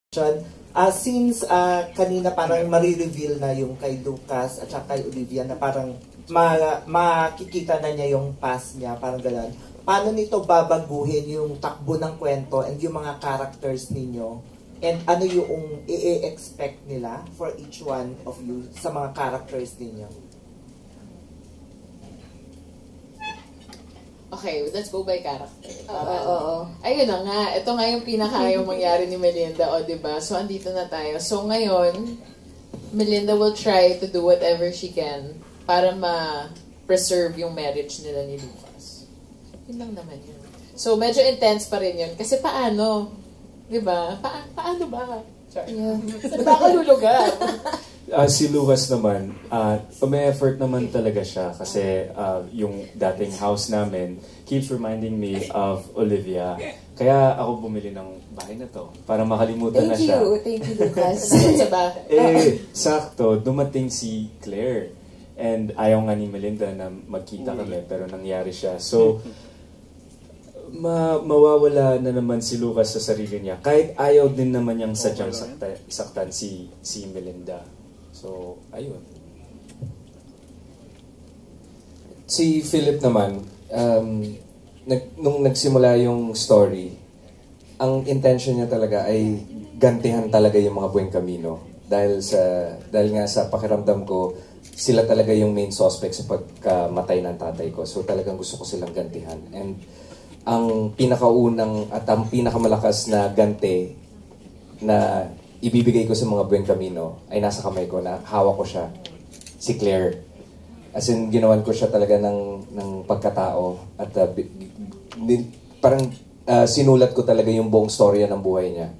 Since kanina parang marireveal na yung kay Lucas at saka kay Olivia na parang makikita na niya yung past niya, parang gano'n. Paano nito babaguhin yung takbo ng kwento and yung mga characters ninyo? And ano yung i-expect nila for each one of you sa mga characters ninyo? Okay, let's go by character. Ayun na nga. Ito nga yung pinakayang mangyari ni Melinda, o diba? So, andito na tayo. So, ngayon, Melinda will try to do whatever she can para ma-preserve yung marriage nila ni Lucas. Yun lang naman yun. So, medyo intense pa rin yun. Kasi paano? Diba? Paano ba? Sorry. Yeah. Saan ba ako lulugar? Si Lucas naman, may effort naman talaga siya kasi yung dating house namin keeps reminding me of Olivia. Kaya ako bumili ng bahay na to para makalimutan na siya. Thank you, Lucas. Sakto, dumating si Claire. And ayaw nga ni Melinda na magkita kami, pero nangyari siya. So, mawawala na naman si Lucas sa sarili niya. Kahit ayaw din naman niyang sadyang saktan si Melinda. So, ayun. Si Philip naman, nung nagsimula yung story, ang intention niya talaga ay gantihan talaga yung mga Buen Camino. Dahil nga sa pakiramdam ko, sila talaga yung main suspect sa pagkamatay ng tatay ko. So talagang gusto ko silang gantihan. And ang pinakaunang at ang pinakamalakas na ganti na ibibigay ko sa mga Buen Camino ay nasa kamay ko, na hawak ko siya, si Claire. As in, ginawan ko siya talaga ng pagkatao at parang sinulat ko talaga yung buong storya ng buhay niya.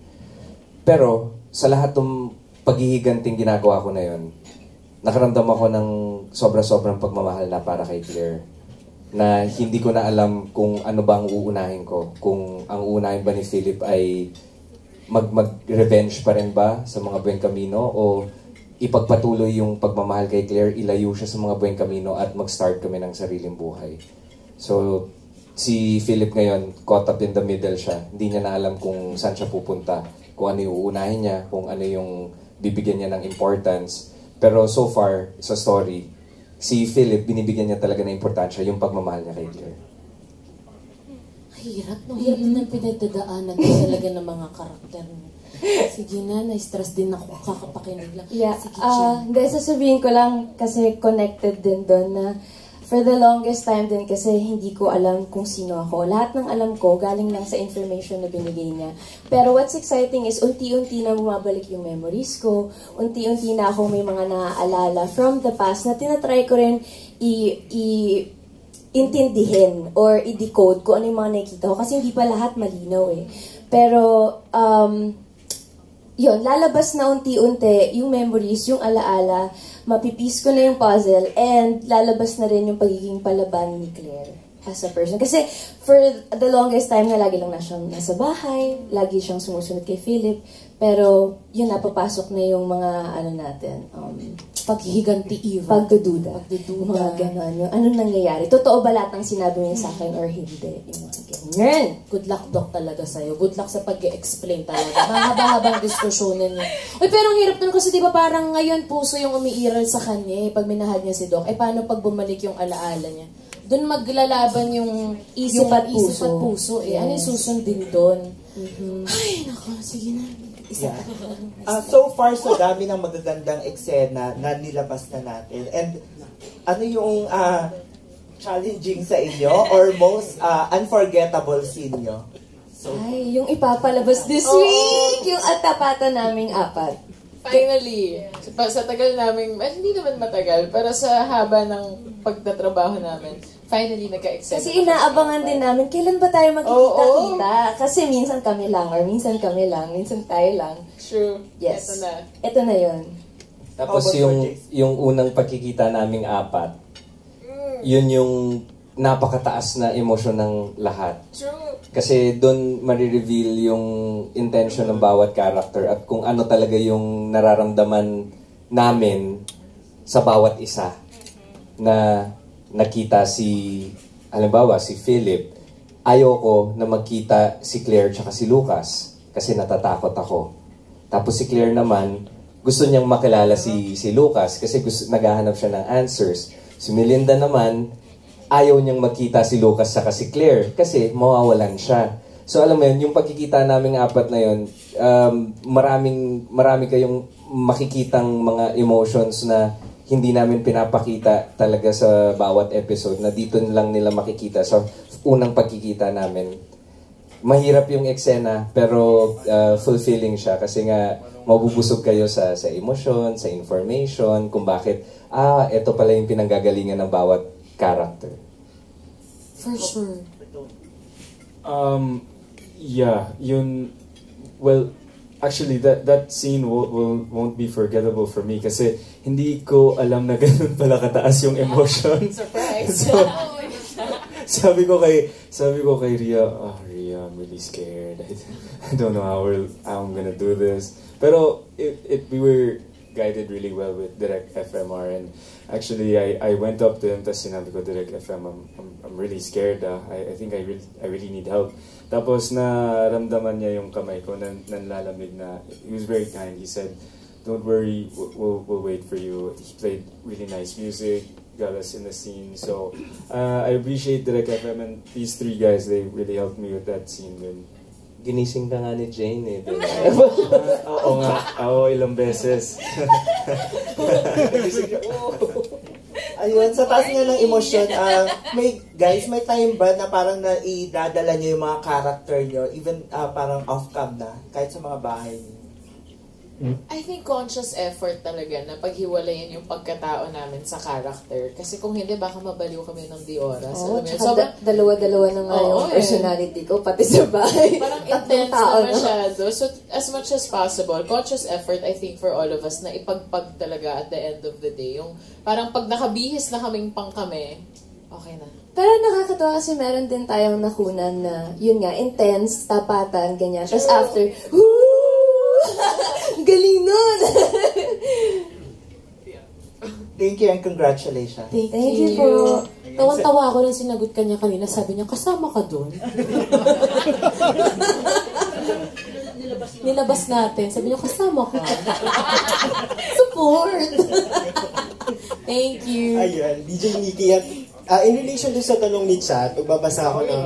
Pero sa lahat ng paghihiganting ginagawa ko na yon, nakaramdam ako ng sobra-sobrang pagmamahal na para kay Claire. Na hindi ko na alam kung ano ba ang uunahin ko. Kung ang uunahin ba ni Philip ay mag-revenge pa rin ba sa mga Buen Camino o ipagpatuloy yung pagmamahal kay Claire, ilayo siya sa mga Buen Camino at mag-start kami ng sariling buhay. So, si Philip ngayon, caught up in the middle siya. Hindi niya na alam kung saan siya pupunta, kung ano yung uunahin niya, kung ano yung bibigyan niya ng importance. Pero so far, sa story, si Philip, binibigyan niya talaga ng importansya yung pagmamahal niya kay Claire. Hirap ng pinagdadaanan talaga ng mga karakter mo. Sige na, na-stress din ako, kakapakinig lang. Yeah, hindi, sasabihin ko lang kasi connected din doon na for the longest time din kasi hindi ko alam kung sino ako. Lahat ng alam ko galing lang sa information na binigay niya. Pero what's exciting is unti-unti na bumabalik yung memories ko. Unti-unti na ako may mga naaalala from the past na tinatry ko rin intindihin or i-decode kung ano yung mga nakikita ko. Kasi hindi pa lahat malinaw eh. Pero, yun, lalabas na unti-unti yung memories, yung alaala, mapipis ko na yung puzzle, and lalabas na rin yung pagiging palaban ni Claire as a person. Kasi for the longest time na lagi lang na siyang nasa bahay, lagi siyang sumusunod kay Philip, pero yun, napapasok na yung mga, ano natin, paghihiganti, pagdududa. Mga gano'n. Yung anong nangyayari? Totoo ba lahat ng sinabi niya sa akin or hindi? Yung mga ganyan. Good luck, Doc, talaga sa'yo. Good luck sa pag-explain talaga. Mahaba-habang diskusyonin niya. Uy, pero ang hirap nun kasi diba parang ngayon puso yung umiiral sa kanya paag minahal niya si Doc. Paano pag bumalik yung alaala niya? Doon maglalaban yung isip at puso. Yes. Ano yung susundin doon? Ay, nako, sige na. So far, sa dami ng magagandang eksena na nilabas na natin. And ano yung challenging sa inyo or most unforgettable scene nyo? So, ay, yung ipapalabas this week! Yung atapatan naming apat. Finally, sa tagal namin, hindi naman matagal, pero sa haba ng pagtatrabaho namin, finally nagka-excel. Kasi inaabangan din namin, kailan ba tayo magkikita-kita? Kasi minsan kami lang, or minsan kami lang, minsan tayo lang. True. Yes. Ito na. Ito na yun. Tapos yung unang pagkikita naming apat, yun yung napakataas na emosyon ng lahat. True. Kasi doon marireveal yung intention ng bawat character at kung ano talaga yung nararamdaman namin sa bawat isa. Na nakita halimbawa si Philip, ayoko na magkita si Claire tsaka si Lucas kasi natatakot ako. Tapos si Claire naman, gusto niyang makilala si Lucas kasi naghahanap siya ng answers. Si Melinda naman, ayaw niyang magkita si Lucas saka si Claire kasi mawawalan siya. So alam mo yun, yung pagkikita naming apat na yun, marami kayong makikitang mga emotions na hindi namin pinapakita talaga sa bawat episode, na dito lang nila makikita sa unang pagkikita namin. Mahirap yung eksena pero fulfilling siya kasi nga mabubusog kayo sa emosyon, sa information, kung bakit ito pala yung pinanggagalingan ng bawat character. For sure. Yeah, well, actually that scene won't be forgettable for me kasi hindi ko alam na ganun pala kataas yung emotion. Surprise. So, sabi ko kay Ria, Ria, I'm really scared. I don't know how I'm gonna do this. Pero we were guided really well with Direct FMR, and actually I went up to him tapos sinabi ko, Direct FM, I'm really scared. I think I really need help. Tapos naramdaman niya yung kamay ko nanlalamig na. He was very kind. He said, don't worry, we'll wait for you. He played really nice music, got us in the scene. So I appreciate Direct FM, and these three guys, they really helped me with that scene. Ginising ka nga ni Jane Oo nga. Oo, ilang beses. Ayun, sa taas nga ng emosyon, may time ba na parang naidadala nyo yung mga character nyo, even parang off-cam na, kahit sa mga bahay nyo? I think conscious effort talaga na paghiwalayin yung pagkatao namin sa character. Kasi kung hindi, baka mabaliw kami ng di oras. Oo, tsaka dalawa-dalawa na nga yung personality ko, pati sa bahay. Parang intense na masyado. So, as much as possible, conscious effort, I think, for all of us, na ipagpag talaga at the end of the day. Yung parang pag nakabihis na kaming pang kami, okay na. Pero nakakatawa kasi meron din tayong nakunan na, yun nga, intense, tapatan, ganyan. Tapos after, galing nun! Thank you and congratulations. Thank you po. Tawan-tawa ako nung sinagot kanya kanina. Sabi niya, kasama ka doon. Nilabas natin. Sabi niya, kasama ka. Support! Thank you. Ayan, DJ Nikki. In relation din sa tanong ni Chat, magbabasa ako ng